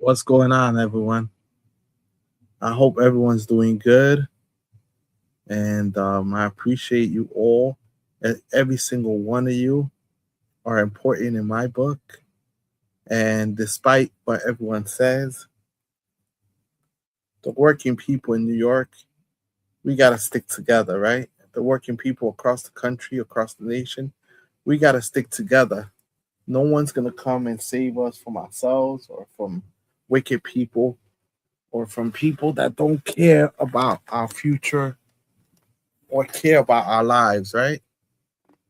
What's going on, everyone? I hope everyone's doing good, and I appreciate you all. Every single one of you are important in my book, and despite what everyone says, the working people in New York, we got to stick together, right? The working people across the country, across the nation, we got to stick together. No one's going to come and save us from ourselves or from wicked people or from people that don't care about our future or care about our lives, right?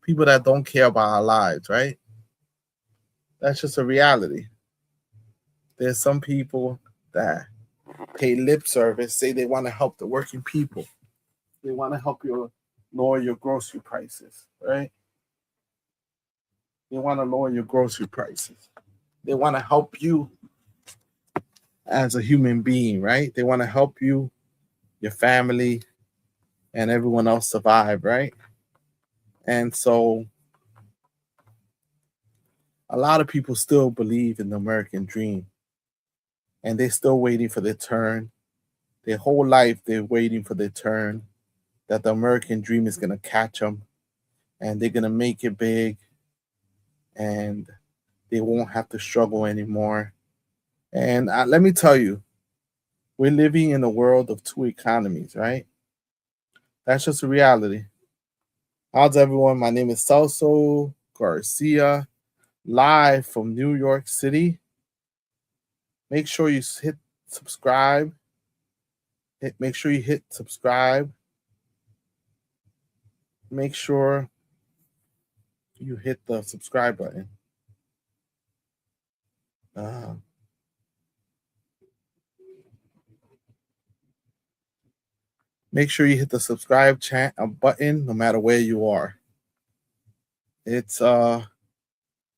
People that don't care about our lives, right? That's just a reality. There's some people that pay lip service, say they want to help the working people. They want to help you lower your grocery prices, right? They want to lower your grocery prices. They want to help you as a human being, right? They want to help you, your family, and everyone else survive, right? And so a lot of people still believe in the American dream and they're still waiting for their turn. Their whole life, they're waiting for their turn, that the American dream is going to catch them and they're going to make it big and they won't have to struggle anymore. And let me tell you, we're living in a world of two economies, right? That's just a reality. How's everyone? My name is Celso Garcia, live from New York City. Make sure you hit subscribe. Make sure you hit subscribe. Make sure you hit the subscribe button. Uh, Make sure you hit the subscribe button no matter where you are. It's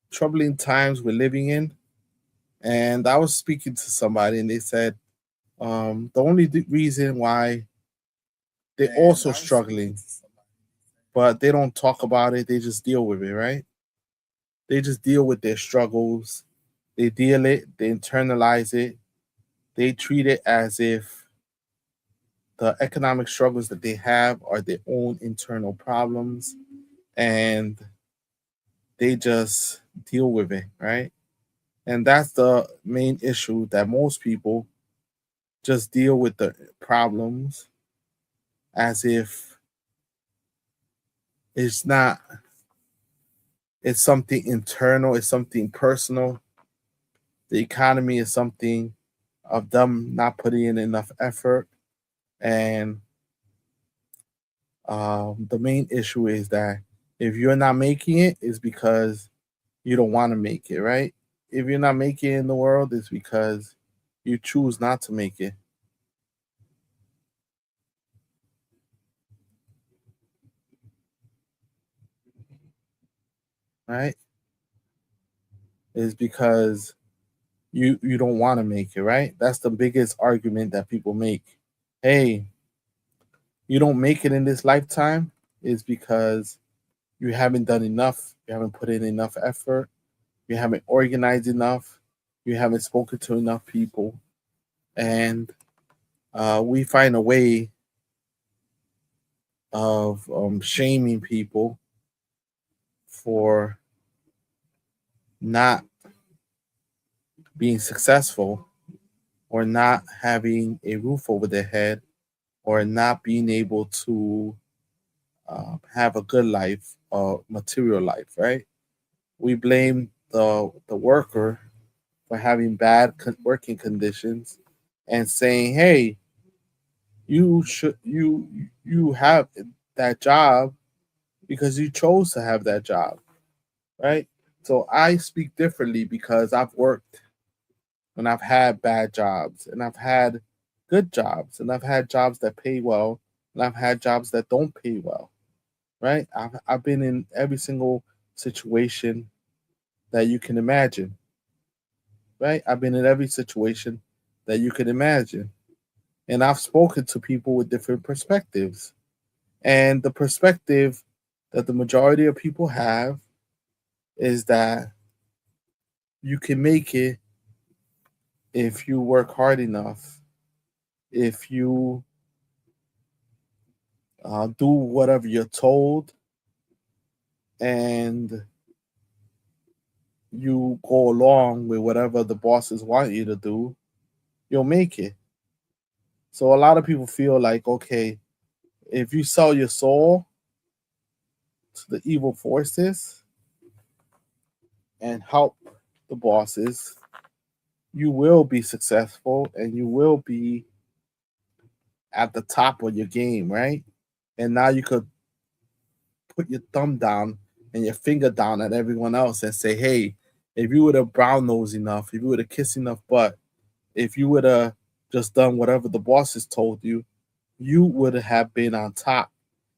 troubling times we're living in. And I was speaking to somebody and they said the only reason why they're also struggling, but they don't talk about it, they just deal with it, right? They just deal with their struggles. They deal it, they internalize it, they treat it as if the economic struggles that they have are their own internal problems and they just deal with it, right? And that's the main issue, that most people just deal with the problems as if it's not, it's something internal, it's something personal. The economy is something of them not putting in enough effort. And the main issue is that if you're not making it, it's because you don't want to make it, right? If you're not making it in the world, it's because you choose not to make it, right? It's because you don't want to make it, right? That's the biggest argument that people make. Hey, you don't make it in this lifetime is because you haven't done enough, you haven't put in enough effort, you haven't organized enough, you haven't spoken to enough people, and we find a way of shaming people for not being successful or not having a roof over their head or not being able to have a good life, material life, right? We blame the worker for having bad working conditions and saying, "Hey, you have that job because you chose to have that job," right? So I speak differently because I've worked and I've had bad jobs and I've had good jobs and I've had jobs that pay well and I've had jobs that don't pay well, right? I've been in every single situation that you can imagine, right? I've been in every situation that you can imagine. And I've spoken to people with different perspectives. And the perspective that the majority of people have is that you can make it if you work hard enough, if you do whatever you're told, and you go along with whatever the bosses want you to do, you'll make it. So a lot of people feel like, okay, if you sell your soul to the evil forces and help the bosses, you will be successful and you will be at the top of your game, right? And now you could put your thumb down and your finger down at everyone else and say, hey, if you would have brown nosed enough, if you would have kissed enough butt, if you would have just done whatever the bosses told you, you would have been on top.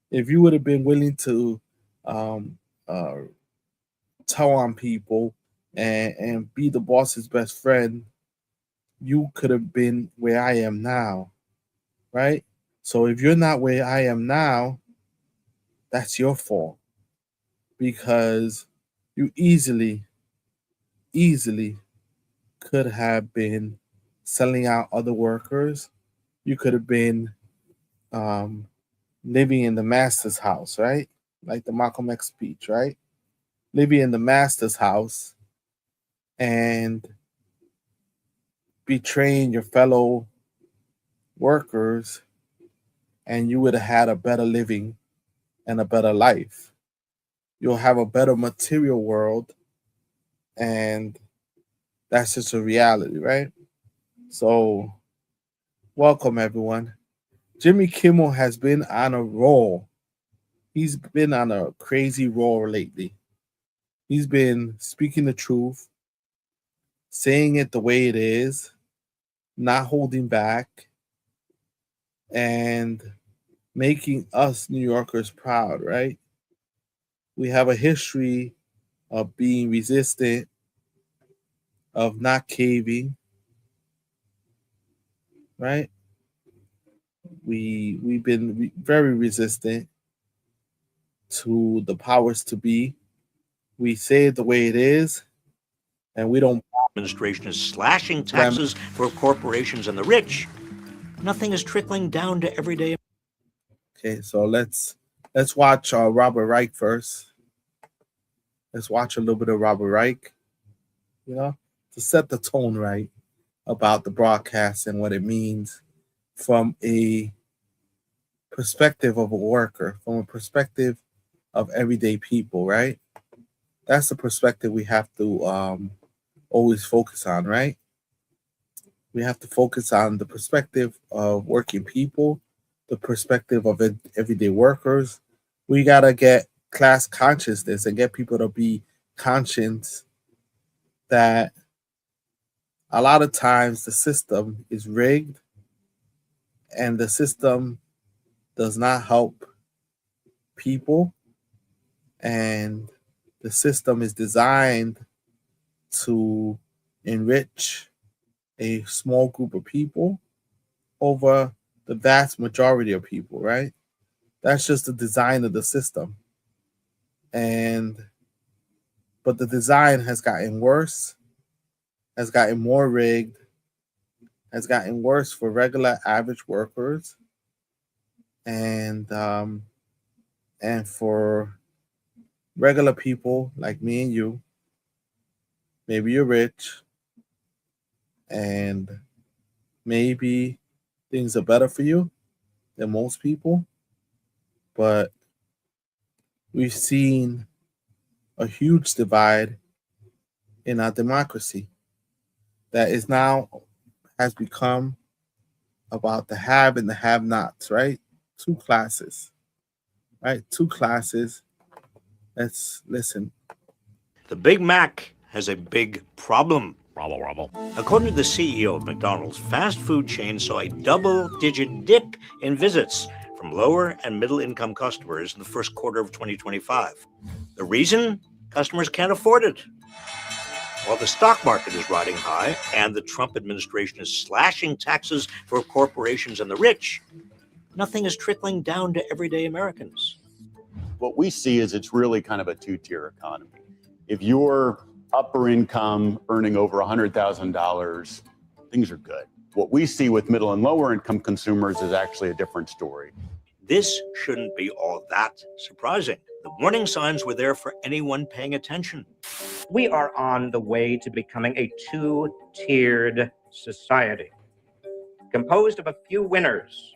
If you would have been willing to um, uh, tell on people and be the boss's best friend, you could have been where I am now, right? So if you're not where I am now, that's your fault because you easily could have been selling out other workers. You could have been um, living in the master's house, right? Like the Malcolm X speech, right? Living in the master's house and betraying your fellow workers, and you would have had a better living and a better life. You'll have a better material world, and that's just a reality, right? So, welcome everyone. Jimmy Kimmel has been on a roll. He's been on a crazy roll lately. He's been speaking the truth, saying it the way it is, not holding back, and making us New Yorkers proud, right? We have a history of being resistant, of not caving, right? We've been very resistant to the powers to be. We say it the way it is, and we don't. Administration is slashing taxes for corporations and the rich. Nothing is trickling down to everyday. Okay, so let's watch Robert Reich first. Let's watch a little bit of Robert Reich, you know, to set the tone right about the broadcast and what it means from a perspective of a worker, from a perspective of everyday people, right? That's the perspective we have to always focus on, right? We have to focus on the perspective of working people, the perspective of everyday workers. We got to get class consciousness and get people to be conscious that a lot of times the system is rigged and the system does not help people, and the system is designed to enrich a small group of people over the vast majority of people, right? That's just the design of the system. And but the design has gotten worse, has gotten more rigged, has gotten worse for regular average workers, and for regular people like me and you. Maybe you're rich, and maybe things are better for you than most people, but we've seen a huge divide in our democracy that is now has become about the have and the have nots, right? Two classes, right? Two classes. Let's listen. The Big Mac has a big problem. According to the CEO of McDonald's, fast food chain saw a double-digit dip in visits from lower and middle-income customers in the first quarter of 2025. The reason? Customers can't afford it. While the stock market is riding high and the Trump administration is slashing taxes for corporations and the rich, nothing is trickling down to everyday Americans. What we see is it's really kind of a two-tier economy. If you're upper income, earning over $100,000, things are good. What we see with middle and lower income consumers is actually a different story. This shouldn't be all that surprising. The warning signs were there for anyone paying attention. We are on the way to becoming a two-tiered society, composed of a few winners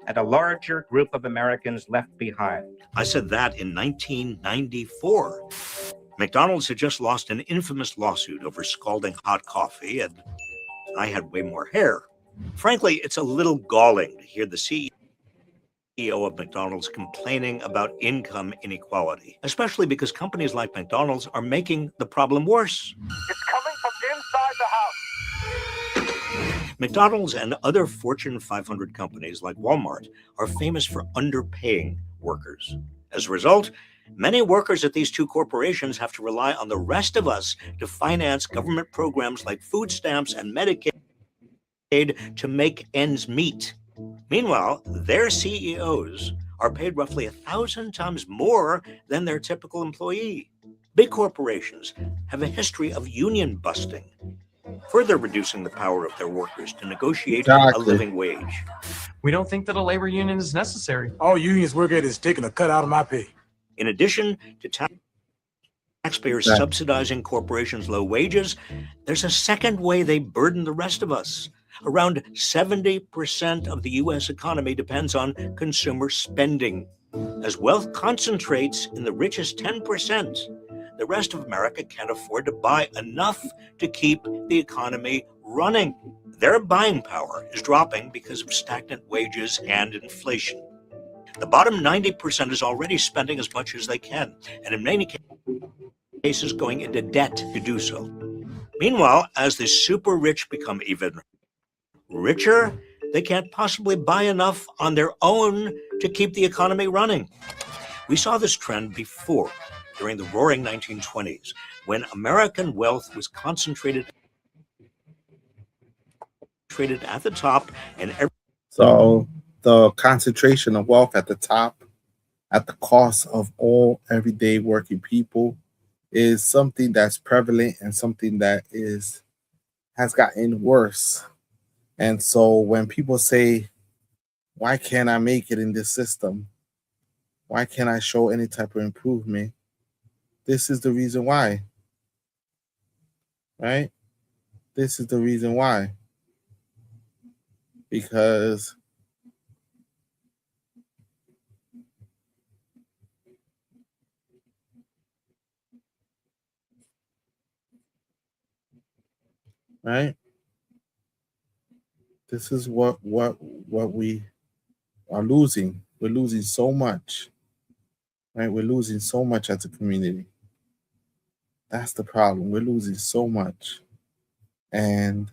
and a larger group of Americans left behind. I said that in 1994. McDonald's had just lost an infamous lawsuit over scalding hot coffee, and I had way more hair. Frankly, it's a little galling to hear the CEO of McDonald's complaining about income inequality, especially because companies like McDonald's are making the problem worse. It's coming from inside the house. McDonald's and other Fortune 500 companies like Walmart are famous for underpaying workers. As a result, many workers at these two corporations have to rely on the rest of us to finance government programs like food stamps and Medicaid to make ends meet. Meanwhile, their CEOs are paid roughly 1,000 times more than their typical employee. Big corporations have a history of union busting, further reducing the power of their workers to negotiate a living wage. We don't think that a labor union is necessary. All unions work at is taking a cut out of my pay. In addition to taxpayers subsidizing corporations' low wages, there's a second way they burden the rest of us. Around 70% of the U.S. economy depends on consumer spending. As wealth concentrates in the richest 10%, the rest of America can't afford to buy enough to keep the economy running. Their buying power is dropping because of stagnant wages and inflation. The bottom 90% is already spending as much as they can, and in many cases going into debt to do so. Meanwhile, as the super rich become even richer, they can't possibly buy enough on their own to keep the economy running. We saw this trend before, during the roaring 1920s, when American wealth was concentrated at the top, and so the concentration of wealth at the top, at the cost of all everyday working people, is something that's prevalent and something that has gotten worse. And so when people say, why can't I make it in this system? Why can't I show any type of improvement? This is the reason why, right? This is the reason why. Because right? This is what we are losing. We're losing so much, right? We're losing so much as a community. That's the problem. We're losing so much. And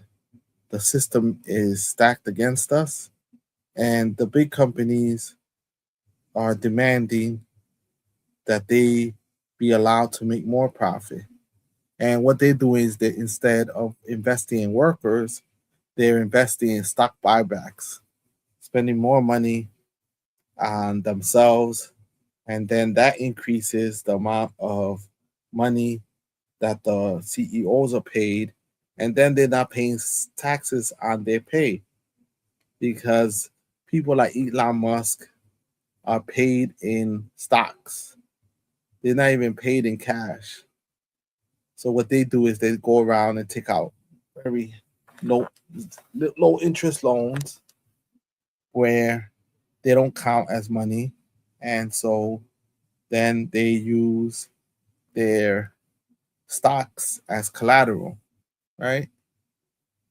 the system is stacked against us. And the big companies are demanding that they be allowed to make more profit. And what they do is that instead of investing in workers, they're investing in stock buybacks, spending more money on themselves. And then that increases the amount of money that the CEOs are paid. And then they're not paying taxes on their pay, because people like Elon Musk are paid in stocks. They're not even paid in cash. So what they do is they go around and take out very low interest loans where they don't count as money. And so then they use their stocks as collateral, right?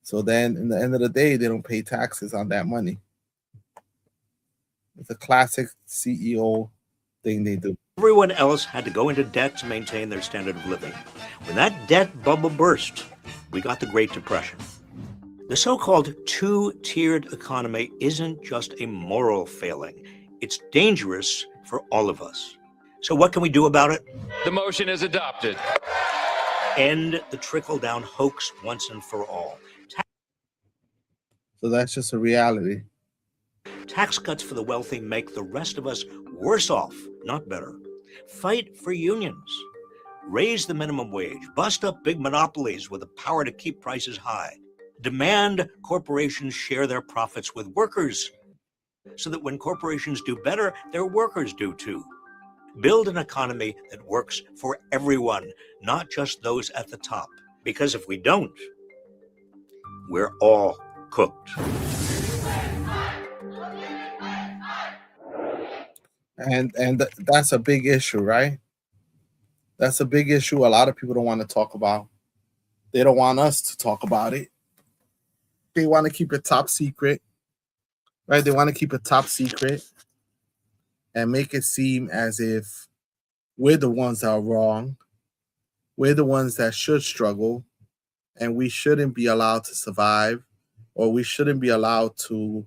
So then in the end of the day, they don't pay taxes on that money. It's a classic CEO thing they do. Everyone else had to go into debt to maintain their standard of living. When that debt bubble burst, we got the Great Depression. The so-called two-tiered economy isn't just a moral failing. It's dangerous for all of us. So what can we do about it? The motion is adopted. End the trickle-down hoax once and for all. So that's just a reality. Tax cuts for the wealthy make the rest of us worse off, not better. Fight for unions. Raise the minimum wage. Bust up big monopolies with the power to keep prices high. Demand corporations share their profits with workers so that when corporations do better, their workers do too. Build an economy that works for everyone, not just those at the top. Because if we don't, we're all cooked. And that's a big issue, right? That's a big issue a lot of people don't want to talk about. They don't want us to talk about it. They want to keep it top secret, right? They want to keep it top secret and make it seem as if we're the ones that are wrong. We're the ones that should struggle, and we shouldn't be allowed to survive, or we shouldn't be allowed to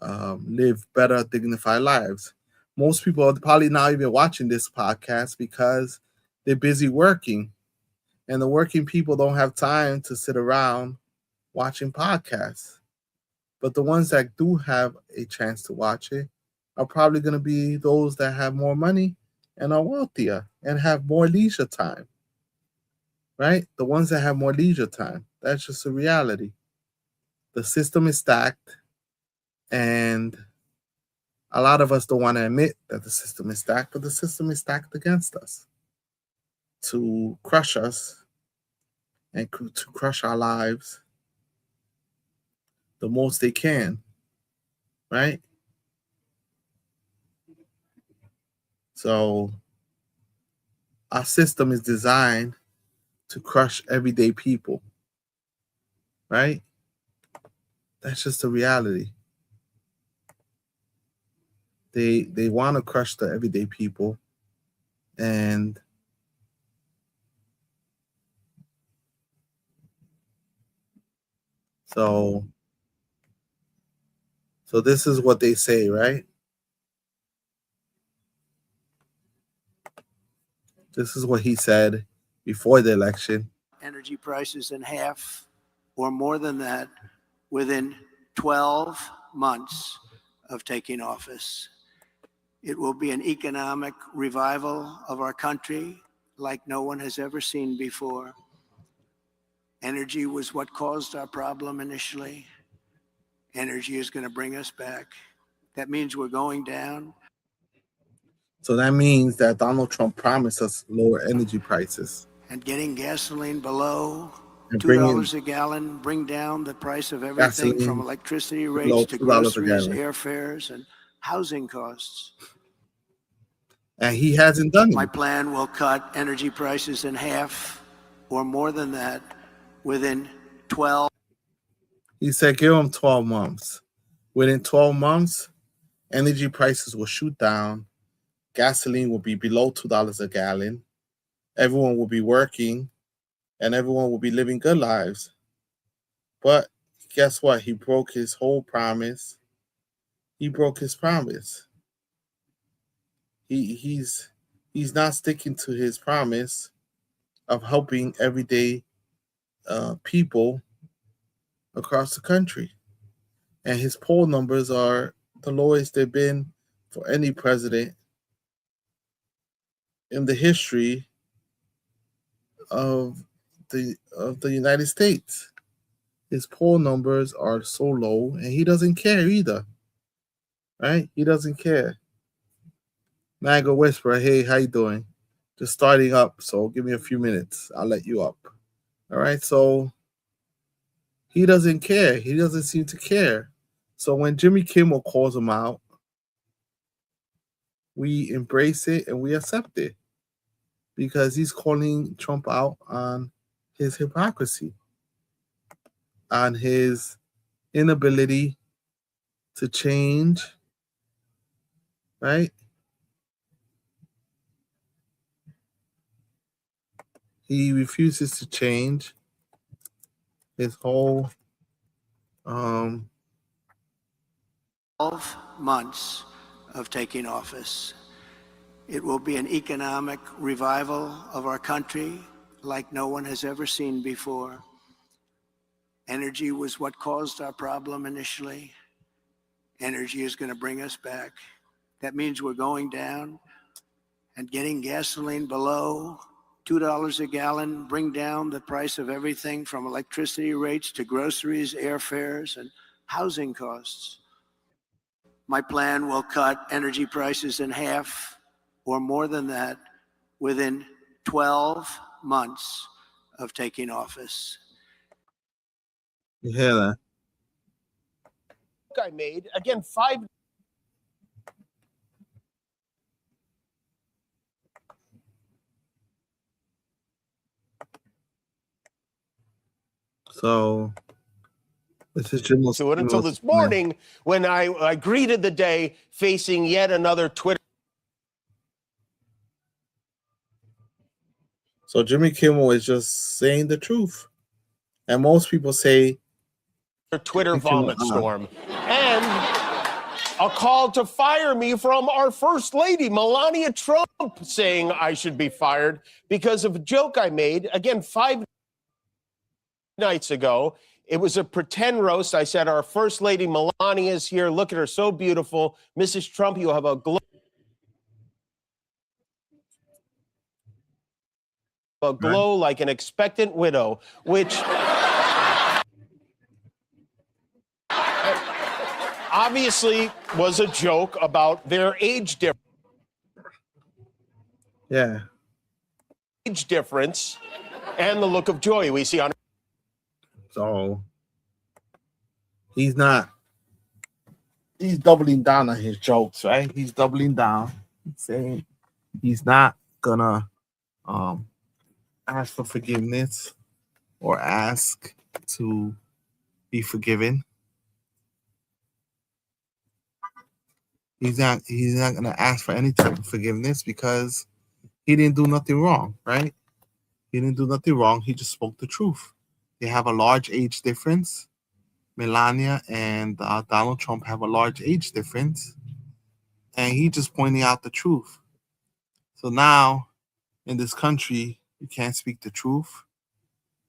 live better, dignified lives. Most people are probably not even watching this podcast because they're busy working, and the working people don't have time to sit around watching podcasts. But the ones that do have a chance to watch it are probably going to be those that have more money and are wealthier and have more leisure time, right? The ones that have more leisure time. That's just a reality. The system is stacked, and a lot of us don't want to admit that the system is stacked, but the system is stacked against us to crush us and to crush our lives the most they can, right? So our system is designed to crush everyday people, right? That's just the reality. They want to crush the everyday people, and so this is what they say, right? This is what he said before the election. Energy prices in half or more than that within 12 months of taking office. It will be an economic revival of our country like no one has ever seen before. Energy was what caused our problem initially. Energy is going to bring us back. That means we're going down. So that means that Donald Trump promised us lower energy prices. And getting gasoline below And $2 a gallon, bring down the price of everything from electricity rates to groceries, airfares, and housing costs. And he hasn't done it. My plan will cut energy prices in half or more than that within 12. He said give him 12 months. Within 12 months, energy prices will shoot down. Gasoline will be below $2 a gallon. Everyone will be working, and everyone will be living good lives. But guess what? He broke his whole promise. He broke his promise. He's not sticking to his promise of helping everyday people across the country. And his poll numbers are the lowest they've been for any president in the history of the United States. His poll numbers are so low, and he doesn't care either. Right? He doesn't care. Niagara Whisperer, hey, how you doing? Just starting up, so give me a few minutes. I'll let you up. All right, so he doesn't care. He doesn't seem to care. So when Jimmy Kimmel calls him out, we embrace it and we accept it because he's calling Trump out on his hypocrisy, on his inability to change, right? He refuses to change his whole 12 months of taking office. It will be an economic revival of our country like no one has ever seen before. Energy was what caused our problem initially. Energy is going to bring us back. That means we're going down and getting gasoline below $2 a gallon, bring down the price of everything from electricity rates to groceries, airfares, and housing costs. My plan will cut energy prices in half or more than that within 12 months of taking office. You hear that? I made, again, 5. So this is Jim To it until this morning when I greeted the day facing yet another Twitter. So Jimmy Kimmel is just saying the truth. And most people say Twitter vomit storm. And a call to fire me from our First Lady, Melania Trump, saying I should be fired because of a joke I made, again, 5 nights ago. It was a pretend roast. I said, our First Lady Melania is here. Look at her, so beautiful. Mrs. Trump, you have a glow like an expectant widow, which obviously was a joke about their age difference. Yeah. Age difference and the look of joy we see on. So he's doubling down on his jokes, right? He's doubling down, saying he's not gonna ask for forgiveness or ask to be forgiven. He's not gonna ask for any type of forgiveness because he didn't do nothing wrong, right? He didn't do nothing wrong. He just spoke the truth. They have a large age difference. Melania and Donald Trump have a large age difference. And he just pointing out the truth. So now in this country, you can't speak the truth.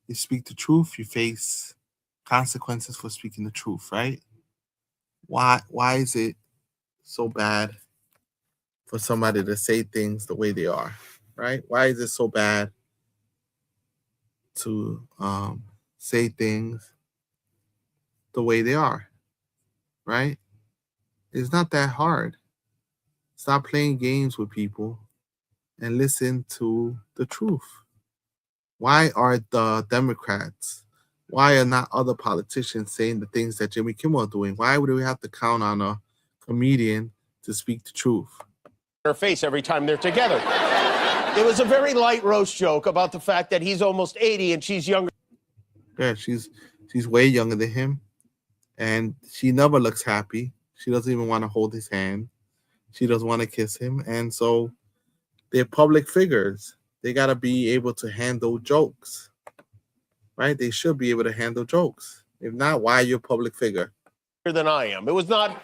You speak the truth, you face consequences for speaking the truth, right? Why is it so bad for somebody to say things the way they are, right? Why is it so bad to say things the way they are, right? It's not that hard. Stop playing games with people and listen to the truth. Why are the Democrats, why are not other politicians saying the things that Jimmy Kimmel are doing? Why would we have to count on a comedian to speak the truth? Her face every time they're together. It was a very light roast joke about the fact that he's almost 80 and she's younger. Yeah, she's way younger than him, and she never looks happy. She doesn't even want to hold his hand. She doesn't want to kiss him, and so they're public figures. They gotta be able to handle jokes, right? They should be able to handle jokes. If not, why are you a public figure? Than I am. It was not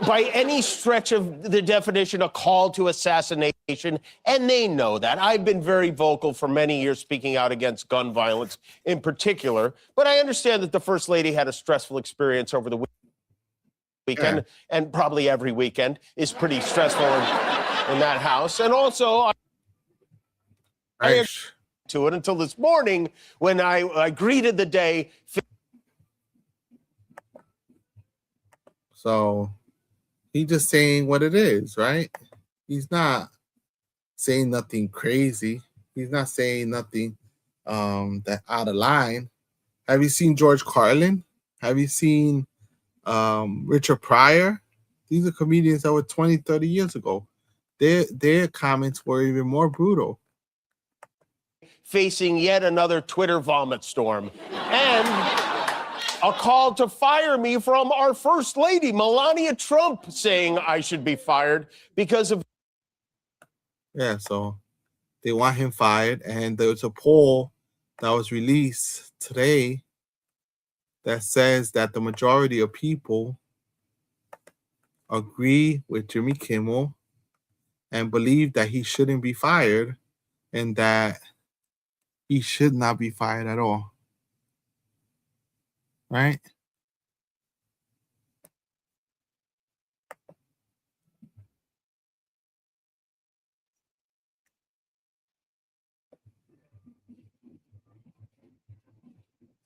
by any stretch of the definition a call to assassination, and they know that. I've been very vocal for many years speaking out against gun violence in particular, but I understand that the First Lady had a stressful experience over the weekend, and probably every weekend is pretty stressful in that house. And also, I to it until this morning when I greeted the day. So he's just saying what it is, right? He's not saying nothing crazy. He's not saying nothing that out of line. Have you seen George Carlin? Have you seen Richard Pryor? These are comedians that were 20, 30 years ago. Their comments were even more brutal. Facing yet another Twitter vomit storm. And a call to fire me from our First Lady, Melania Trump, saying I should be fired because of. Yeah, so they want him fired. And there's a poll that was released today that says that the majority of people agree with Jimmy Kimmel and believe that he shouldn't be fired and that he should not be fired at all. Right?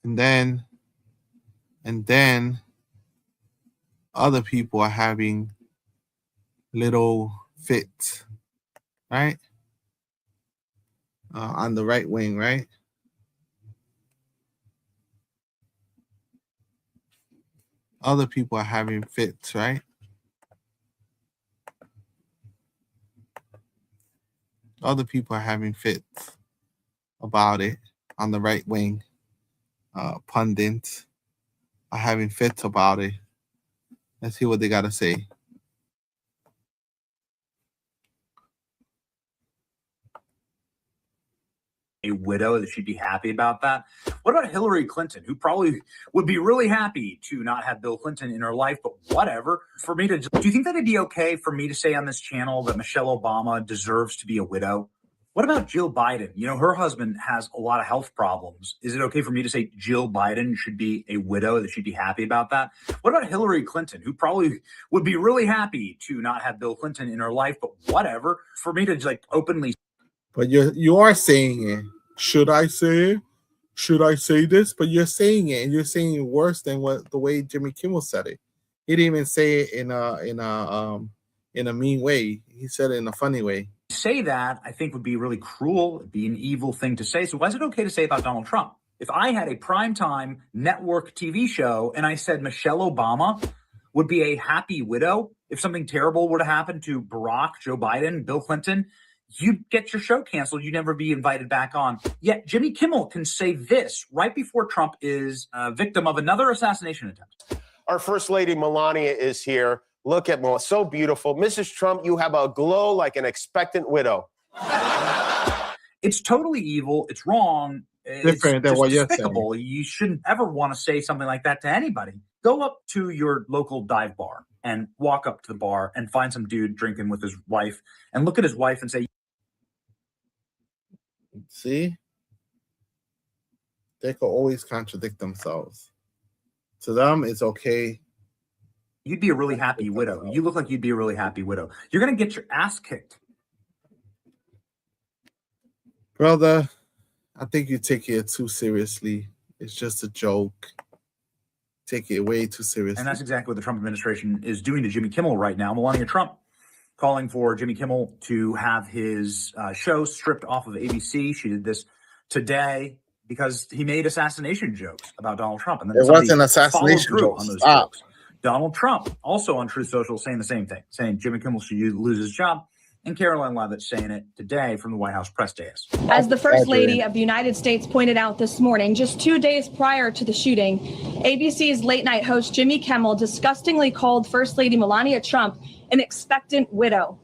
And then other people are having little fits, right? On the right wing, right? Other people are having fits, right? Other people are having fits about it on the right wing. Pundits are having fits about it. Let's see what they got to say. A widow, that she'd be happy about that. What about Hillary Clinton, who probably would be really happy to not have Bill Clinton in her life, but whatever. For me to, do you think that it'd be okay for me to say on this channel that Michelle Obama deserves to be a widow? What about Jill Biden? You know, her husband has a lot of health problems. Is it okay for me to say Jill Biden should be a widow, that she'd be happy about that? What about Hillary Clinton, who probably would be really happy to not have Bill Clinton in her life, but whatever. For me to like openly. But you are saying it. Should I say it? Should I say this? But you're saying it, and you're saying it worse than the way Jimmy Kimmel said it. He didn't even say it in a mean way. He said it in a funny way. Say that, I think, would be really cruel. It'd be an evil thing to say. So why is it okay to say about Donald Trump? If I had a primetime network TV show and I said Michelle Obama would be a happy widow if something terrible were to happen to Barack, Joe Biden, Bill Clinton, you'd get your show canceled. You'd never be invited back on. Yet Jimmy Kimmel can say this right before Trump is a victim of another assassination attempt. Our First Lady Melania is here. Look at Melania, so beautiful. Mrs. Trump, you have a glow like an expectant widow. It's totally evil. It's wrong. Different than what you're saying. You shouldn't ever want to say something like that to anybody. Go up to your local dive bar and walk up to the bar and find some dude drinking with his wife and look at his wife and say, see? They could always contradict themselves. To them, it's okay. You'd be a really happy widow. You look like you'd be a really happy widow. You're going to get your ass kicked. Brother, I think you take it too seriously. It's just a joke. Take it way too seriously. And that's exactly what the Trump administration is doing to Jimmy Kimmel right now. Melania Trump calling for Jimmy Kimmel to have his show stripped off of ABC. She did this today because he made assassination jokes about Donald Trump. And then it wasn't assassination jokes. On those jokes. Donald Trump also on Truth Social saying the same thing, saying Jimmy Kimmel should lose his job. And Caroline Leavitt saying it today from the White House press dais. As the First Lady of the United States pointed out this morning, just 2 days prior to the shooting, ABC's late night host Jimmy Kimmel disgustingly called First Lady Melania Trump an expectant widow.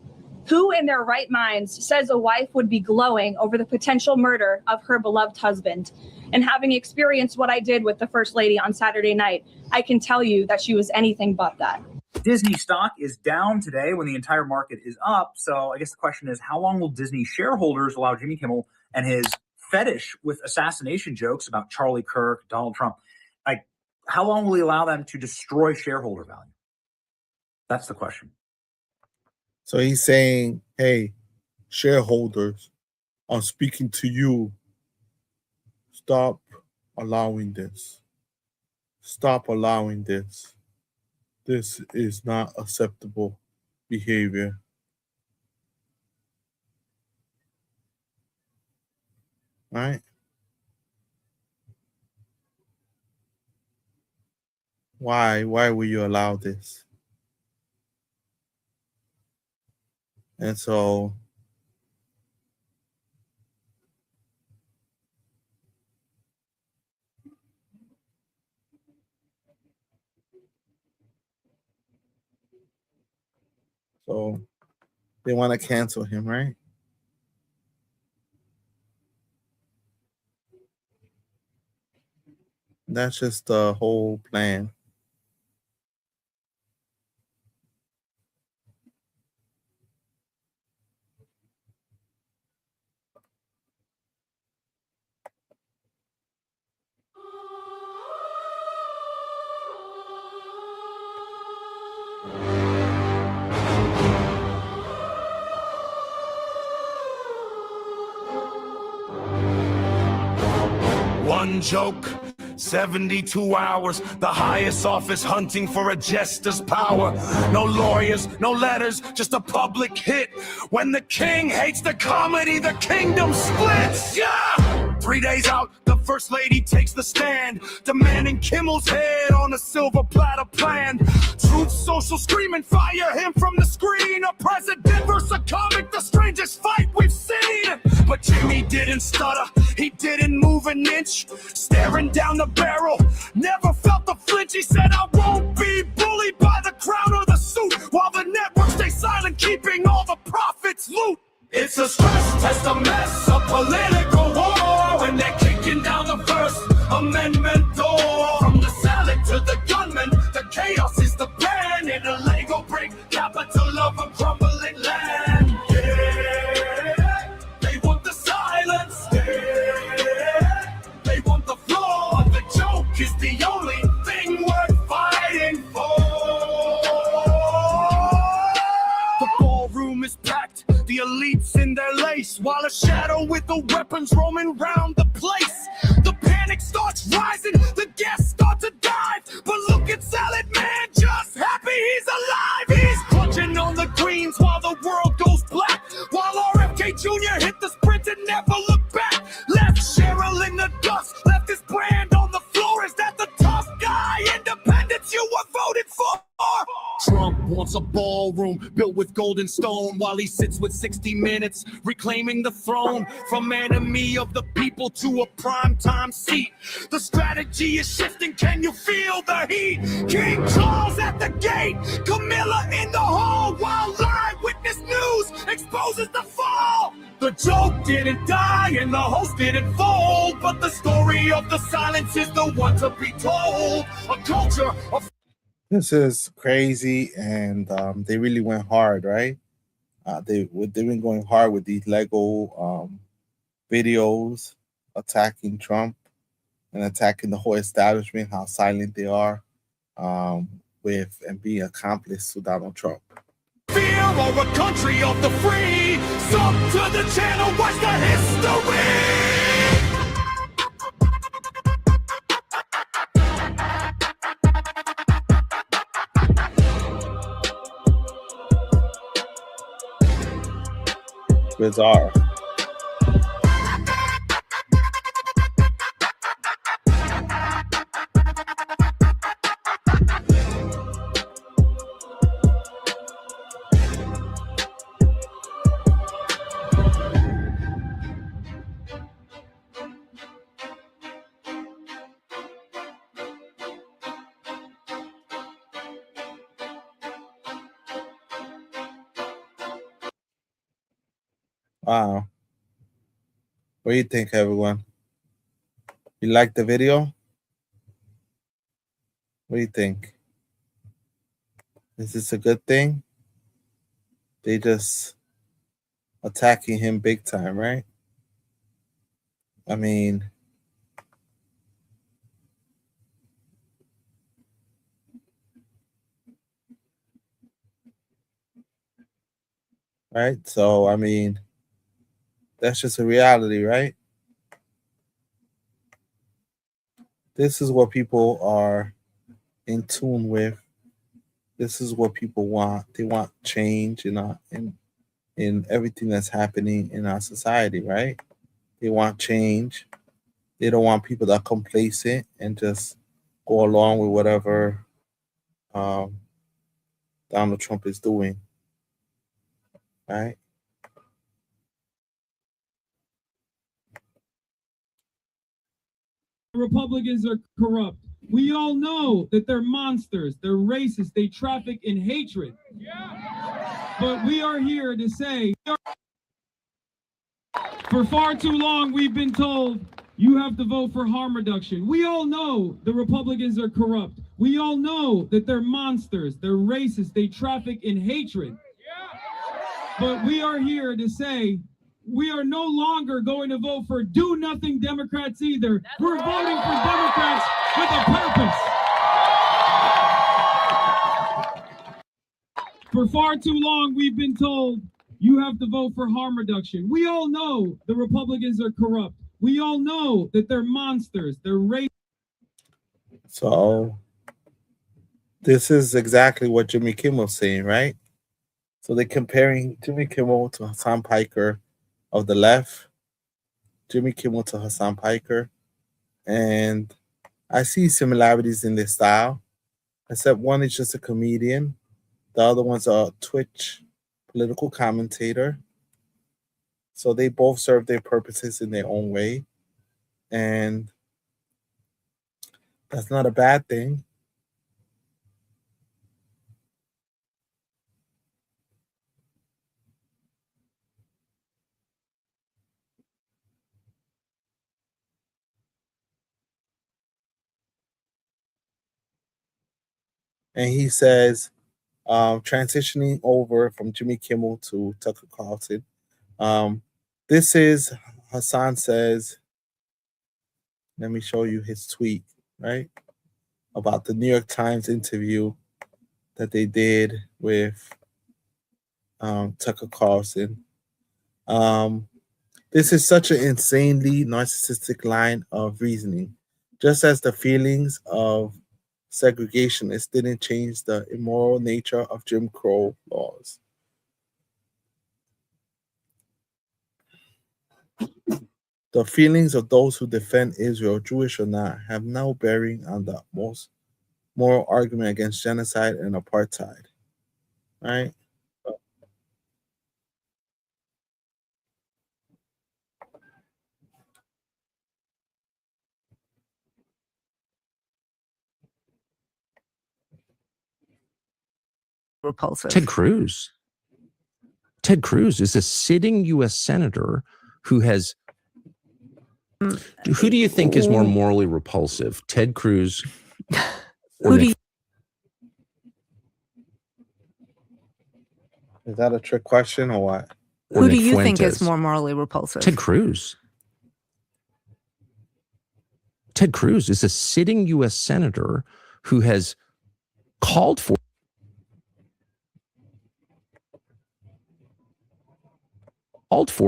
Who in their right minds says a wife would be glowing over the potential murder of her beloved husband? And having experienced what I did with the First Lady on Saturday night, I can tell you that she was anything but that. Disney stock is down today when the entire market is up. So I guess the question is, how long will Disney shareholders allow Jimmy Kimmel and his fetish with assassination jokes about Charlie Kirk, Donald Trump, like how long will he allow them to destroy shareholder value? That's the question. So he's saying, hey, shareholders, I'm speaking to you. Stop allowing this. Stop allowing this. This is not acceptable behavior. Right? Why will you allow this? And so they want to cancel him, right? That's just the whole plan. One joke 72 hours, the highest office hunting for a jester's power. No lawyers, no letters, just a public hit. When the king hates the comedy, the kingdom splits. Yeah! 3 days out, the first lady takes the stand, demanding Kimmel's head on a silver platter plan. Truth Social screaming, fire him from the screen. A president versus a comic, the strangest fight we've seen. But Jimmy didn't stutter, he didn't move an inch. Staring down the barrel, never felt the flinch. He said, I won't be bullied by the crown or the suit, while the networks stay silent, keeping all the profits loot. It's a stress test, a mess, a political war, when they're kicking down the First Amendment door. From the salad to the gunman, the chaos is the plan. In a Lego brick capital of a crumbling land. Yeah, they want the silence. Yeah, they want the floor. The joke is the only thing worth fighting for. The ballroom is packed, the elites in their lace, while a shadow with the weapons roaming round the place. The panic starts rising, the guests start to dive, but look at Salad Man, just happy he's alive. He's clutching on the greens while the world goes black, while RFK Jr. hit the sprint and never looked back. Left Cheryl in the dust, left his brand on the floor. Is that the tough guy independence you were voted for? Trump wants a ballroom built with golden stone, while he sits with 60 Minutes reclaiming the throne. From enemy of the people to a primetime seat, the strategy is shifting. Can you feel the heat? King Charles at the gate, Camilla in the hall, while live witness news exposes the fall. The joke didn't die and the host didn't fold, but the story of the silence is the one to be told. A culture of This is crazy, and they really went hard, right? They've been going hard with these Lego videos, attacking Trump and attacking the whole establishment, how silent they are with and being accomplice to Donald Trump. fear or a country of the free. Sub to the channel, watch the history. Bizarre. Wow. What do you think, everyone? You like the video? What do you think? Is this a good thing? They just attacking him big time, right? I mean, right? So, I mean, that's just a reality, right? This is what people are in tune with. This is what people want. They want change in everything that's happening in our society, right? They want change. They don't want people that are complacent and just go along with whatever Donald Trump is doing, right? Republicans are corrupt. We all know that they're monsters, they're racist, they traffic in hatred. But we are here to say, for far too long we've been told you have to vote for harm reduction. We all know the Republicans are corrupt. We all know that they're monsters, they're racist, they traffic in hatred. But we are here to say, we are no longer going to vote for do-nothing Democrats either. We're voting for Democrats with a purpose. For far too long, we've been told you have to vote for harm reduction. We all know the Republicans are corrupt. We all know that they're monsters, they're racist. So this is exactly what Jimmy Kimmel's saying, right? So they're comparing Jimmy Kimmel to Hassan Piker of the left, Jimmy Kimmel to Hassan Piker, and I see similarities in their style, except one is just a comedian, the other one's a Twitch political commentator. So they both serve their purposes in their own way, and that's not a bad thing. And he says, transitioning over from Jimmy Kimmel to Tucker Carlson. This is Hassan says, let me show you his tweet, right? About the New York Times interview that they did with Tucker Carlson. This is such an insanely narcissistic line of reasoning. Just as the feelings of segregationists didn't change the immoral nature of Jim Crow laws. The feelings of those who defend Israel, Jewish or not, have no bearing on the most moral argument against genocide and apartheid. Right? Repulsive. Ted Cruz is a sitting U.S. senator who has. Who do you think is more morally repulsive, Ted Cruz or Nick? Is that a trick question or what? Who do you think is more morally repulsive? Ted Cruz. Ted Cruz is a sitting U.S. senator who has called for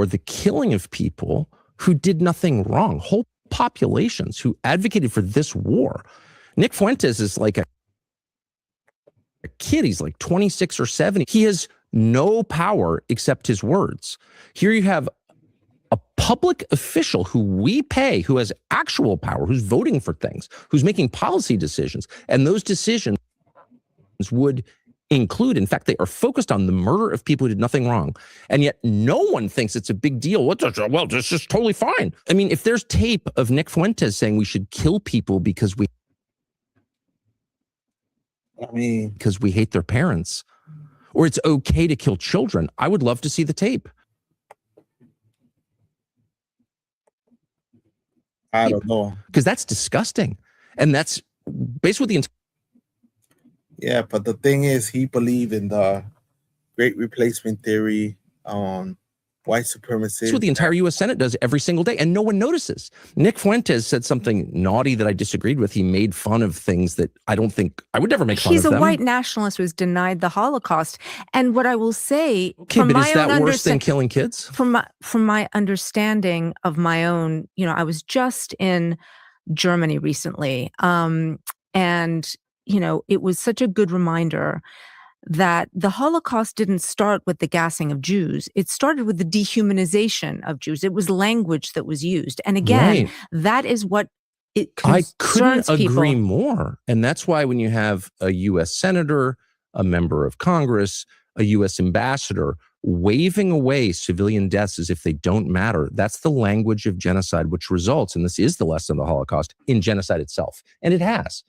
the killing of people who did nothing wrong, whole populations who advocated for this war. Nick Fuentes is like a kid. He's like 26 or 70. He has no power except his words. Here you have a public official who we pay, who has actual power, who's voting for things, who's making policy decisions. And those decisions would include, in fact, they are focused on the murder of people who did nothing wrong. And yet no one thinks it's a big deal. Well, this is totally fine. I mean, if there's tape of Nick Fuentes saying we should kill people because we hate their parents, or it's okay to kill children, I would love to see the tape. I don't know. Because that's disgusting. And that's basically the Yeah, but the thing is, he believed in the great replacement theory on white supremacy. That's what the entire U.S. Senate does every single day, and no one notices. Nick Fuentes said something naughty that I disagreed with. He made fun of things that I don't think I would never make fun of them. He's a white nationalist who's denied the Holocaust. And what I will say, okay, but is that worse than killing kids? From my understanding of my own, I was just in Germany recently, and it was such a good reminder that the Holocaust didn't start with the gassing of Jews. It started with the dehumanization of Jews. It was language that was used. And again, that is what it concerns people. I couldn't agree more. And that's why when you have a U.S. senator, a member of Congress, a U.S. ambassador waving away civilian deaths as if they don't matter, that's the language of genocide, which results, and this is the lesson of the Holocaust, in genocide itself. And it has.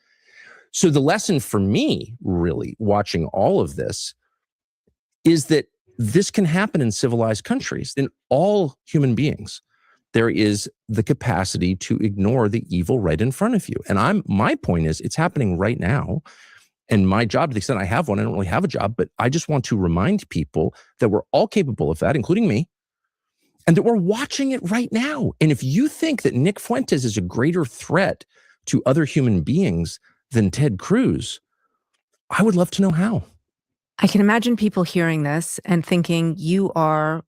So the lesson for me, really, watching all of this, is that this can happen in civilized countries. In all human beings, there is the capacity to ignore the evil right in front of you. And my point is, it's happening right now. And my job, to the extent I have one, I don't really have a job, but I just want to remind people that we're all capable of that, including me, and that we're watching it right now. And if you think that Nick Fuentes is a greater threat to other human beings than Ted Cruz, I would love to know how. I can imagine people hearing this and thinking you are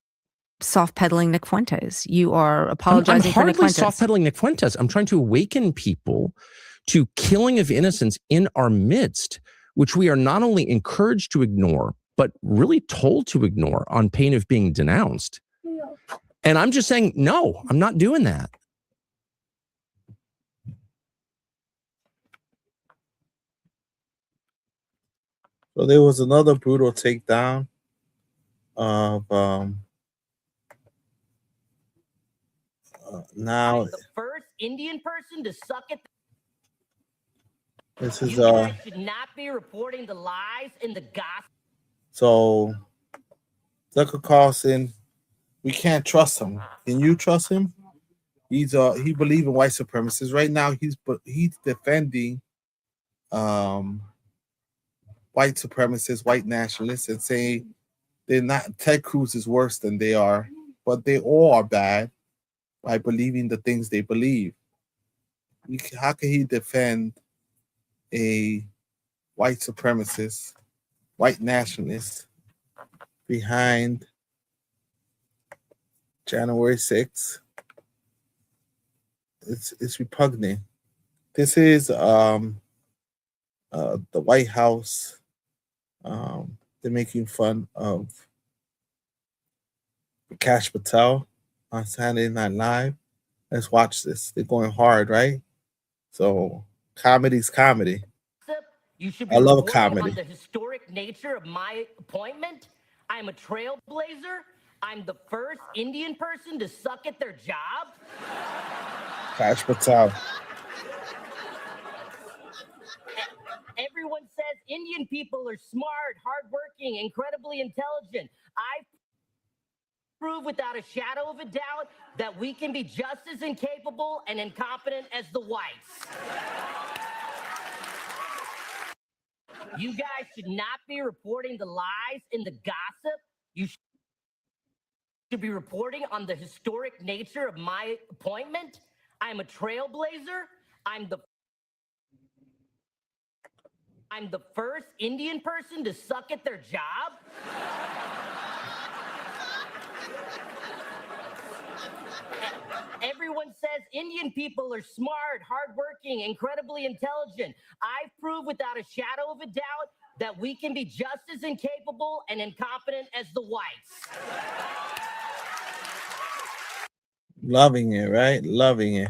soft-pedaling Nick Fuentes. You are apologizing for Nick Fuentes. I'm hardly soft-pedaling Nick Fuentes. I'm trying to awaken people to killing of innocents in our midst, which we are not only encouraged to ignore, but really told to ignore on pain of being denounced. And I'm just saying, no, I'm not doing that. So there was another brutal takedown of now I'm the first Indian person to suck at. This is you guys should not be reporting the lies and the gossip. So Tucker Carlson, we can't trust him. Can you trust him? He believes in white supremacists. Right now he's defending white supremacists, white nationalists, and saying they're not. Ted Cruz is worse than they are, but they all are bad by believing the things they believe. How can he defend a white supremacist, white nationalist behind January 6th? It's repugnant. This is the White House. They're making fun of Kash Patel on Saturday Night Live. Let's watch this. They're going hard, right? So comedy's comedy. You should be I love a reporting comedy. on the historic nature of my appointment. I'm a trailblazer. I'm the first Indian person to suck at their job. Kash Patel. Everyone says Indian people are smart, hardworking, incredibly intelligent. I prove without a shadow of a doubt that we can be just as incapable and incompetent as the whites. You guys should not be reporting the lies and the gossip. You should be reporting on the historic nature of my appointment. I'm a trailblazer. I'm the first Indian person to suck at their job. Everyone says Indian people are smart, hardworking, incredibly intelligent. I prove without a shadow of a doubt that we can be just as incapable and incompetent as the whites. Loving it, right? Loving it.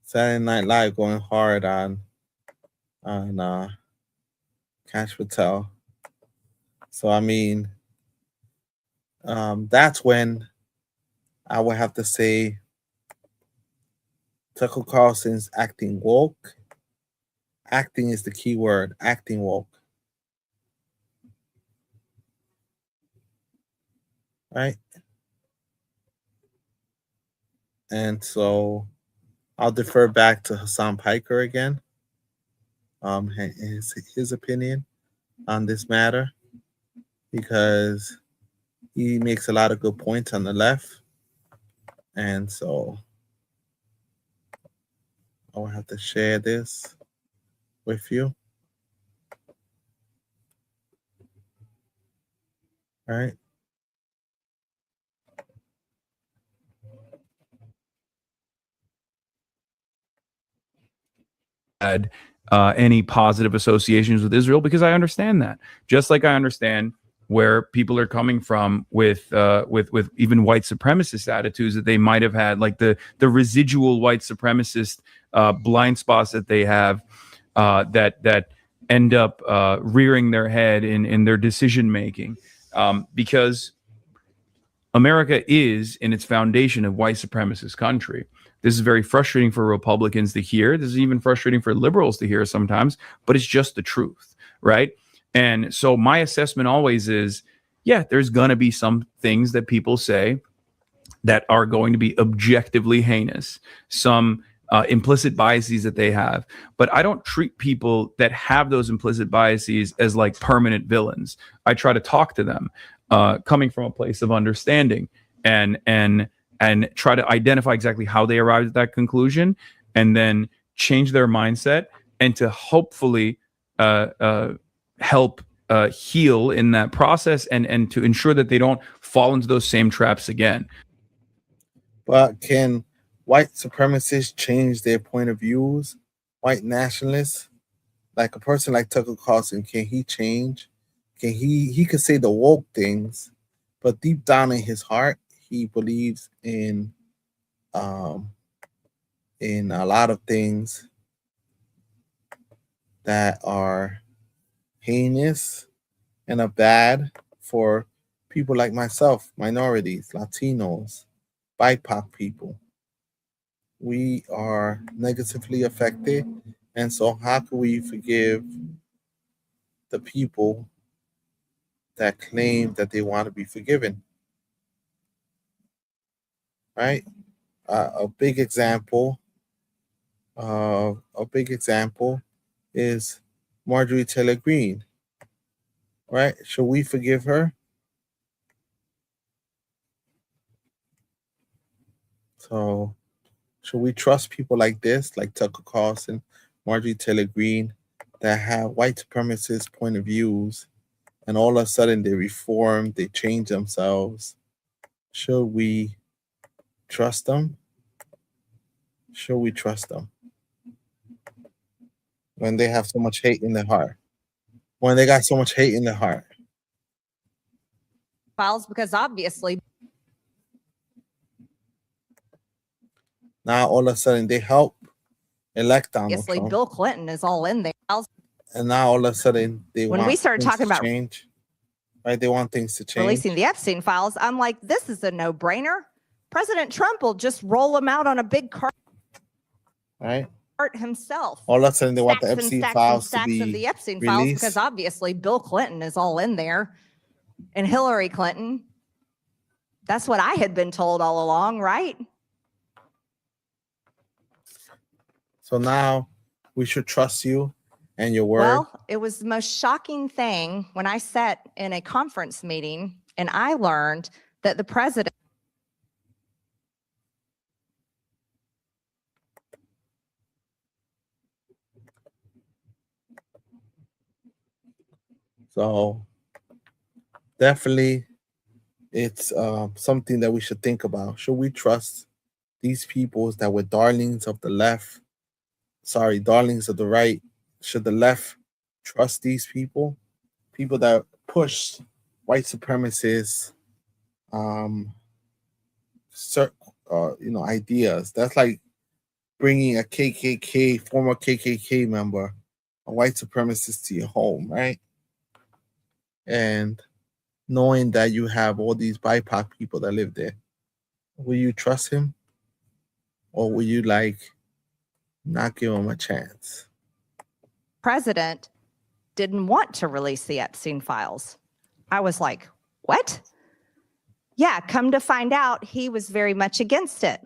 Saturday Night Live going hard on Kash Patel. So I mean, that's when I would have to say Tucker Carlson's acting woke. Acting is the key word. Acting woke. Right? And so I'll defer back to Hassan Piker again. His opinion on this matter, because he makes a lot of good points on the left. And so I will have to share this with you. All right. Had any positive associations with Israel, because I understand that. Just like I understand where people are coming from with even white supremacist attitudes that they might have had, like the residual white supremacist blind spots that they have that end up rearing their head in their decision making, because America is in its foundation a white supremacist country. This is very frustrating for Republicans to hear. This is even frustrating for liberals to hear sometimes, but it's just the truth, right? And so my assessment always is, yeah, there's going to be some things that people say that are going to be objectively heinous, some implicit biases that they have. But I don't treat people that have those implicit biases as like permanent villains. I try to talk to them coming from a place of understanding and try to identify exactly how they arrived at that conclusion, and then change their mindset, and to hopefully help heal in that process, and to ensure that they don't fall into those same traps again. But can white supremacists change their point of views? White nationalists, like a person like Tucker Carlson, can he change? Can he could say the woke things, but deep down in his heart, he believes in a lot of things that are heinous and are bad for people like myself, minorities, Latinos, BIPOC people. We are negatively affected. And so, how can we forgive the people that claim that they want to be forgiven? Right? A big example. A big example is Marjorie Taylor Greene. Right? Should we forgive her? So, should we trust people like this, like Tucker Carlson, Marjorie Taylor Greene, that have white supremacist point of views, and all of a sudden they reform, they change themselves? Should we trust them? Should we trust them when they have so much hate in their heart? When they got so much hate in their heart? Files, because obviously Now all of a sudden they help elect Donald Trump. Bill Clinton is all in there. And now all of a sudden they When want we started things talking to about change. Right? They want things to change. releasing the Epstein files, I'm like, this is a no-brainer. President Trump will just roll them out on a big cart Right? himself. All of a sudden they want the Stacks and Epstein stacks files and stacks to be of the Epstein files, released. because obviously Bill Clinton is all in there, and Hillary Clinton. That's what I had been told all along, right? So now we should trust you and your word. Well, it was the most shocking thing when I sat in a conference meeting and I learned that the president So definitely it's something that we should think about. Should we trust these peoples that were darlings of the left? Sorry, darlings of the right. Should the left trust these people? People that push white supremacists, ideas. That's like bringing a former KKK member, a white supremacist to your home, right? And knowing that you have all these BIPOC people that live there, will you trust him? Or will you not give him a chance? president didn't want to release the Epstein files. I was like, what? Yeah, come to find out, he was very much against it.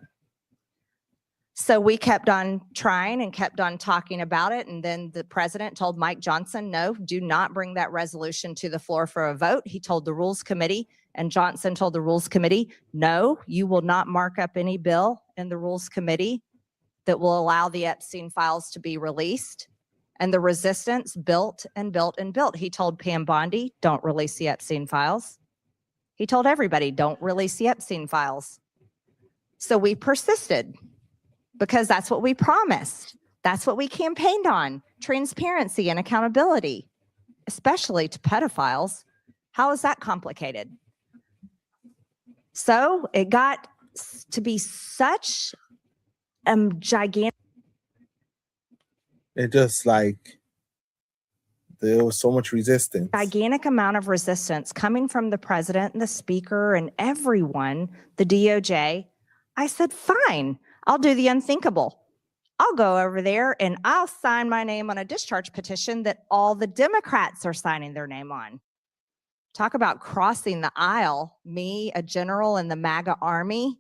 So we kept on trying and kept on talking about it. And then the president told Mike Johnson, no, do not bring that resolution to the floor for a vote. He told the Rules Committee, and Johnson told the Rules Committee, no, you will not mark up any bill in the Rules Committee that will allow the Epstein files to be released. And the resistance built and built and built. He told Pam Bondi, don't release the Epstein files. He told everybody, don't release the Epstein files. So we persisted because that's what we promised. That's what we campaigned on, transparency and accountability, especially to pedophiles. How is that complicated? So it got to be such a gigantic. It just there was so much resistance. Gigantic amount of resistance coming from the president and the speaker and everyone, the DOJ. I said, fine, I'll do the unthinkable. I'll go over there and I'll sign my name on a discharge petition that all the Democrats are signing their name on. Talk about crossing the aisle. Me, a general in the MAGA army,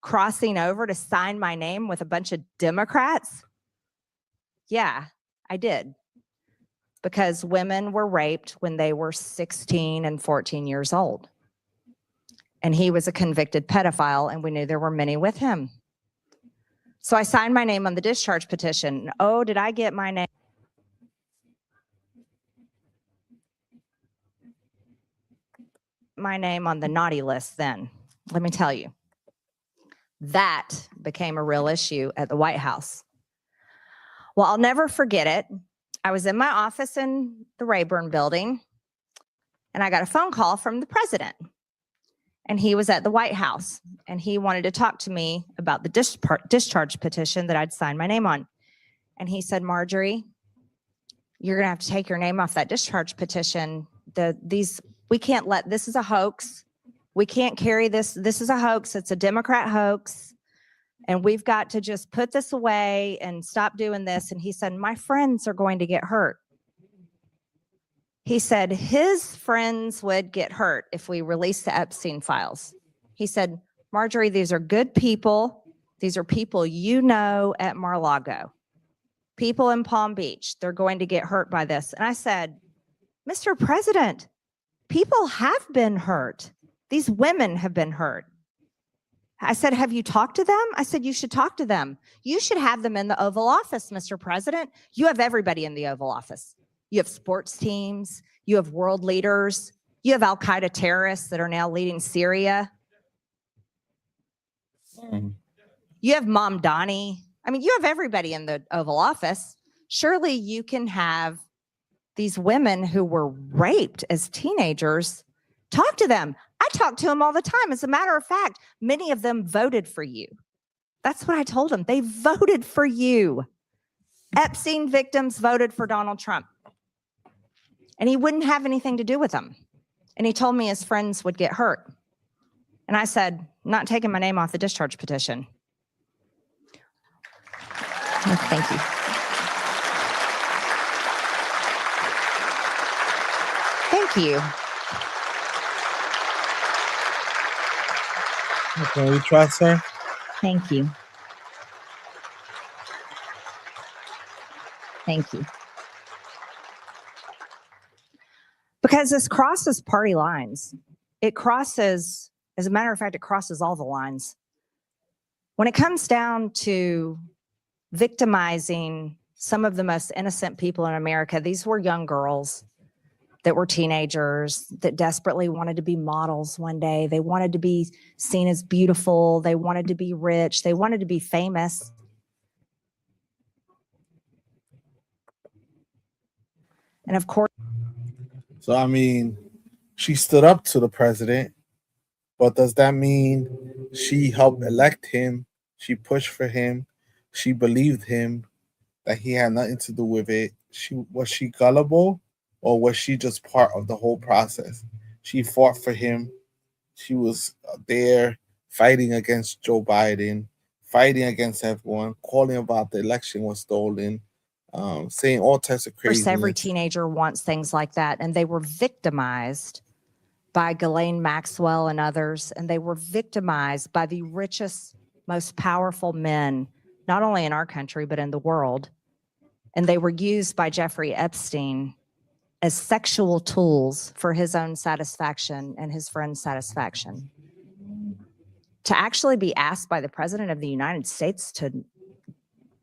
crossing over to sign my name with a bunch of Democrats. Yeah, I did. Because women were raped when they were 16 and 14 years old. And he was a convicted pedophile, and we knew there were many with him. So I signed my name on the discharge petition. Oh, did I get my name? My name on the naughty list then, let me tell you. That became a real issue at the White House. Well, I'll never forget it. I was in my office in the Rayburn building, and I got a phone call from the president. And he was at the White House, and he wanted to talk to me about the discharge petition that I'd signed my name on. And he said, Marjorie, you're going to have to take your name off that discharge petition. We can't let, this is a hoax. We can't carry this. This is a hoax. It's a Democrat hoax. And we've got to just put this away and stop doing this. And he said, my friends are going to get hurt. He said his friends would get hurt if we released the Epstein files. He said, Marjorie, these are good people. These are people you know at Mar-a-Lago. People in Palm Beach, they're going to get hurt by this. And I said, Mr. President, people have been hurt. These women have been hurt. I said, have you talked to them? I said, you should talk to them. You should have them in the Oval Office, Mr. President. You have everybody in the Oval Office. You have sports teams. You have world leaders. You have al-Qaeda terrorists that are now leading Syria. You have Mom Donnie. I mean, you have everybody in the Oval Office. Surely you can have these women who were raped as teenagers. Talk to them. I talk to them all the time. As a matter of fact, many of them voted for you. That's what I told them. They voted for you. Epstein victims voted for Donald Trump. And he wouldn't have anything to do with them. And he told me his friends would get hurt. And I said, I'm not taking my name off the discharge petition. Thank you. Thank you. Can we trust her? Thank you. Thank you. Because this crosses party lines. It crosses, as a matter of fact, it crosses all the lines. When it comes down to victimizing some of the most innocent people in America, these were young girls that were teenagers that desperately wanted to be models one day. They wanted to be seen as beautiful. They wanted to be rich. They wanted to be famous. And of course, So, I mean, she stood up to the president, but does that mean she helped elect him? She pushed for him. She believed him, that he had nothing to do with it. Was she gullible, or was she just part of the whole process? She fought for him. She was there fighting against Joe Biden, fighting against everyone, calling about the election was stolen, saying all types of crazy. Every teenager wants things like that, and they were victimized by Ghislaine Maxwell and others, and they were victimized by the richest, most powerful men, not only in our country, but in the world. And they were used by Jeffrey Epstein as sexual tools for his own satisfaction and his friends' satisfaction. To actually be asked by the President of the United States to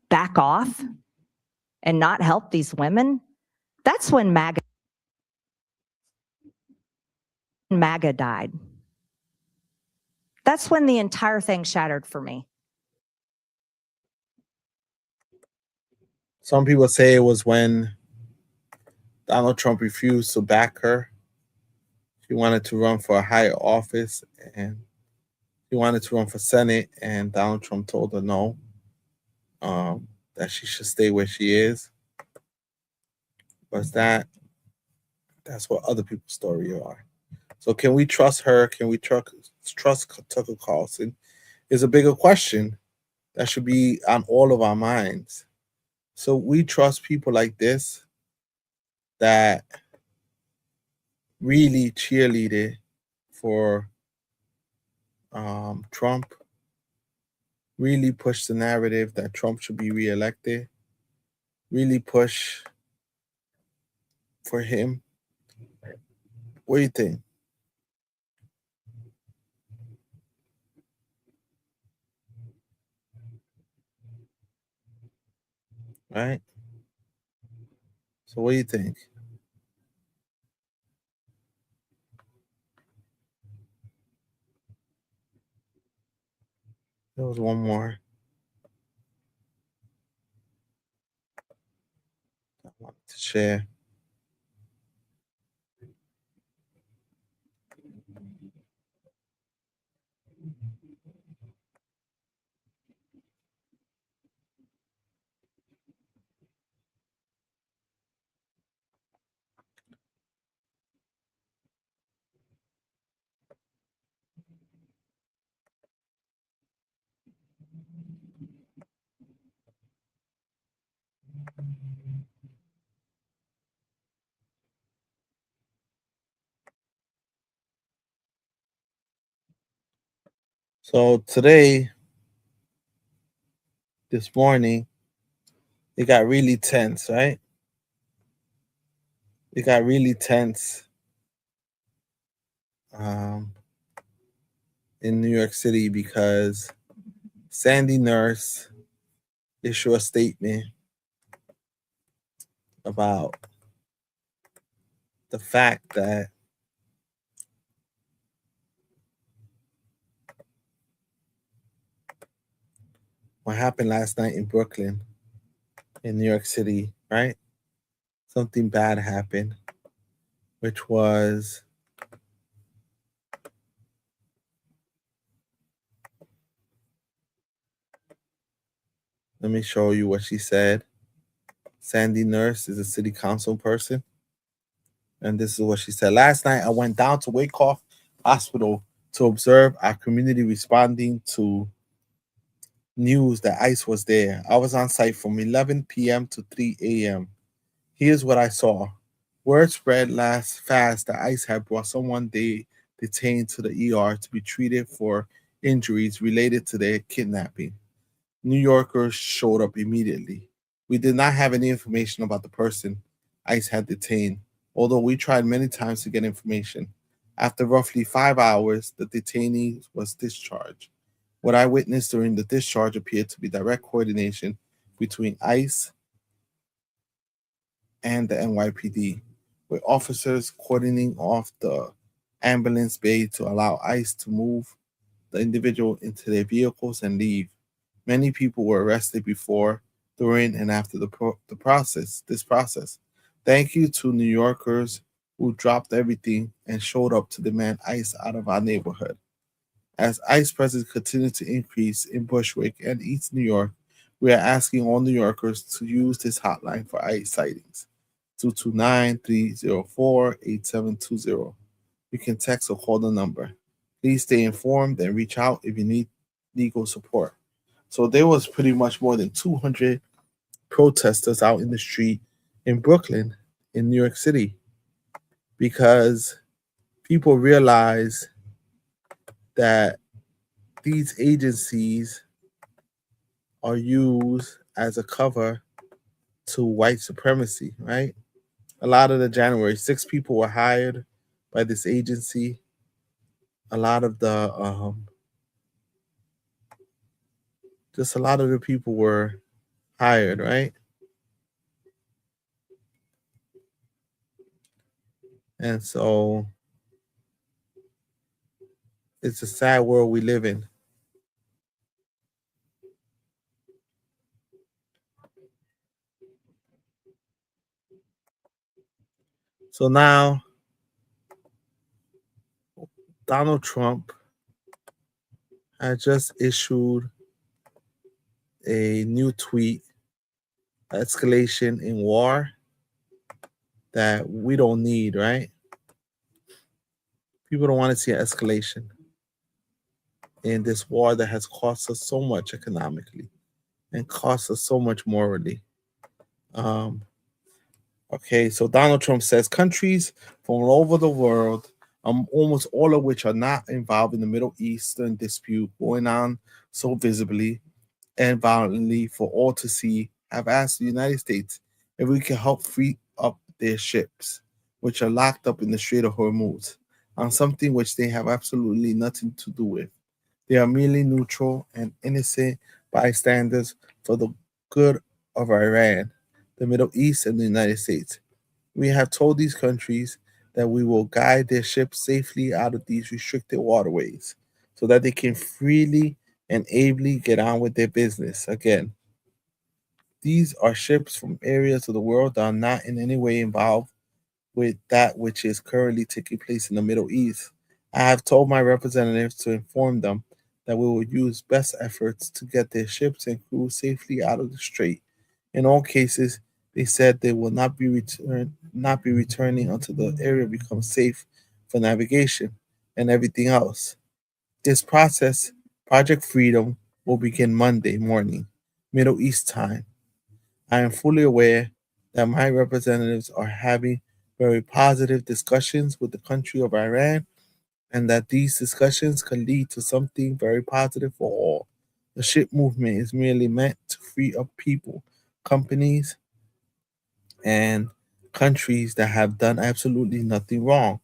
back off and not help these women, that's when MAGA died. That's when the entire thing shattered for me. Some people say it was when Donald Trump refused to back her. She wanted to run for a higher office, and she wanted to run for Senate, and Donald Trump told her no, that she should stay where she is. But that's what other people's story are. So can we trust her? Can we trust Tucker Carlson? Is a bigger question that should be on all of our minds. So we trust people like this that really cheerleaded for Trump, really pushed the narrative that Trump should be reelected, really push for him. What do you think? Right? So what do you think? There was one more I wanted to share. So today, this morning, it got really tense, right? It got really tense um, in New York City because Sandy Nurse issued a statement about the fact that what happened last night in Brooklyn, in New York City, right? Something bad happened, which was let me show you what she said. Sandy Nurse is a city council person. And this is what she said. Last night, I went down to Wyckoff Hospital to observe our community responding to news that ICE was there. I was on site from 11 p.m. to 3 a.m. Here's what I saw. Word spread last fast that ICE had brought someone they detained to the ER to be treated for injuries related to their kidnapping. New Yorkers showed up immediately. We did not have any information about the person ICE had detained, although we tried many times to get information. After roughly 5 hours, the detainee was discharged. What I witnessed during the discharge appeared to be direct coordination between ICE and the NYPD, with officers cordoning off the ambulance bay to allow ICE to move the individual into their vehicles and leave. Many people were arrested before, during, and after this process. Thank you to New Yorkers who dropped everything and showed up to demand ICE out of our neighborhood. As ICE presence continues to increase in Bushwick and East New York, we are asking all New Yorkers to use this hotline for ICE sightings, 229-304-8720. You can text or call the number. Please stay informed and reach out if you need legal support. So there was pretty much more than 200 protesters out in the street in Brooklyn, in New York City, because people realize that these agencies are used as a cover to white supremacy, right? A lot of the January 6 people were hired by this agency. A lot of the just a lot of the people were hired, right? And so it's a sad world we live in. So now Donald Trump has just issued a new tweet, escalation in war that we don't need, right? People don't want to see an escalation in this war that has cost us so much economically and cost us so much morally. Okay, so Donald Trump says countries from all over the world, almost all of which are not involved in the Middle Eastern dispute going on so visibly and violently for all to see, have asked the United States if we can help free up their ships, which are locked up in the Strait of Hormuz, on something which they have absolutely nothing to do with. They are merely neutral and innocent bystanders for the good of Iran, the Middle East, and the United States. We have told these countries that we will guide their ships safely out of these restricted waterways so that they can freely and ably get on with their business. Again, these are ships from areas of the world that are not in any way involved with that which is currently taking place in the Middle East. I have told my representatives to inform them that we will use best efforts to get their ships and crews safely out of the strait. In all cases, they said they will not be returning until the area becomes safe for navigation and everything else. This process, Project Freedom, will begin Monday morning, Middle East time. I am fully aware that my representatives are having very positive discussions with the country of Iran and that these discussions can lead to something very positive for all. The ship movement is merely meant to free up people, companies, and countries that have done absolutely nothing wrong.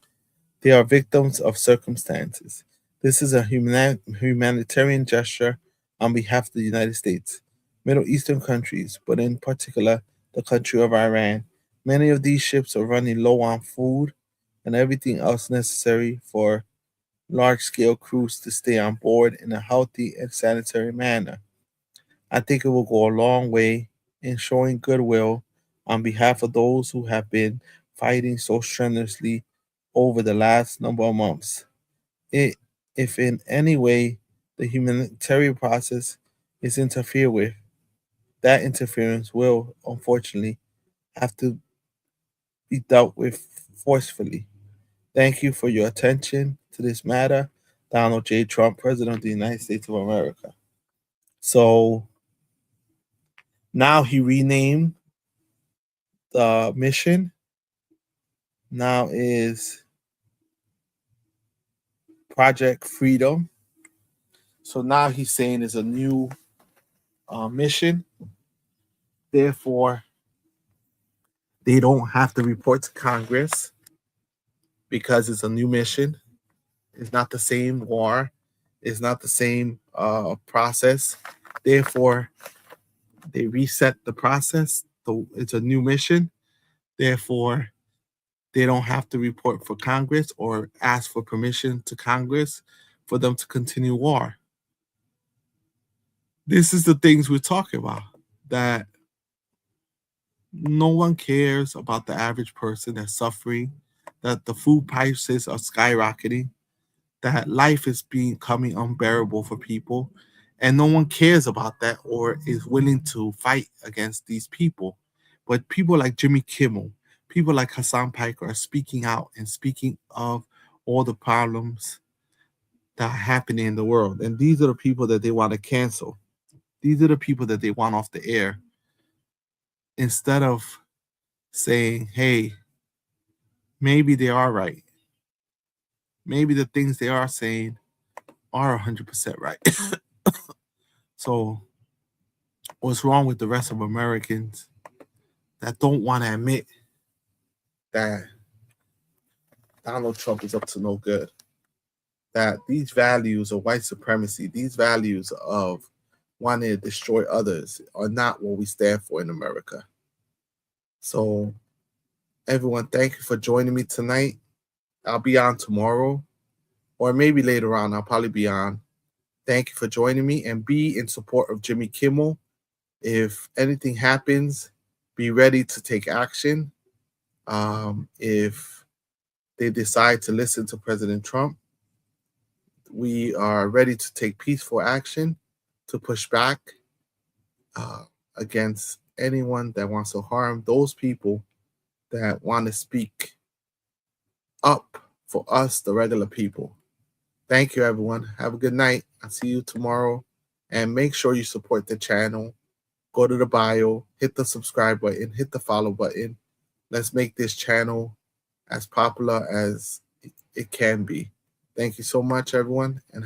They are victims of circumstances. This is a humanitarian gesture on behalf of the United States, Middle Eastern countries, but in particular the country of Iran. Many of these ships are running low on food and everything else necessary for large scale crews to stay on board in a healthy and sanitary manner. I think it will go a long way in showing goodwill on behalf of those who have been fighting so strenuously over the last number of months. It, if in any way the humanitarian process is interfered with, that interference will, unfortunately, have to be dealt with forcefully. Thank you for your attention to this matter. Donald J. Trump, President of the United States of America. So now he renamed the mission. Now is Project Freedom. So now he's saying it's a new mission. Therefore, they don't have to report to Congress because it's a new mission. It's not the same war. It's not the same process. Therefore, they reset the process. So it's a new mission. Therefore, they don't have to report for Congress or ask for permission to Congress for them to continue war. This is the things we're talking about, that no one cares about the average person that's suffering, that the food prices are skyrocketing, that life is becoming unbearable for people, and no one cares about that or is willing to fight against these people. But people like Jimmy Kimmel, people like Hassan Piker are speaking out and speaking of all the problems that are happening in the world. And these are the people that they want to cancel. These are the people that they want off the air. Instead of saying, hey, maybe they are right. Maybe the things they are saying are 100% right. So what's wrong with the rest of Americans that don't want to admit that Donald Trump is up to no good? That these values of white supremacy, these values of wanting to destroy others are not what we stand for in America. So everyone, thank you for joining me tonight. I'll be on tomorrow, or maybe later on, I'll probably be on. Thank you for joining me, and be in support of Jimmy Kimmel. If anything happens, be ready to take action. If they decide to listen to President Trump, we are ready to take peaceful action to push back against anyone that wants to harm those people that want to speak up for us, the regular people. Thank you, everyone. Have a good night. I'll see you tomorrow. And make sure you support the channel. Go to the bio, hit the subscribe button, hit the follow button. Let's make this channel as popular as it can be. Thank you so much, everyone, and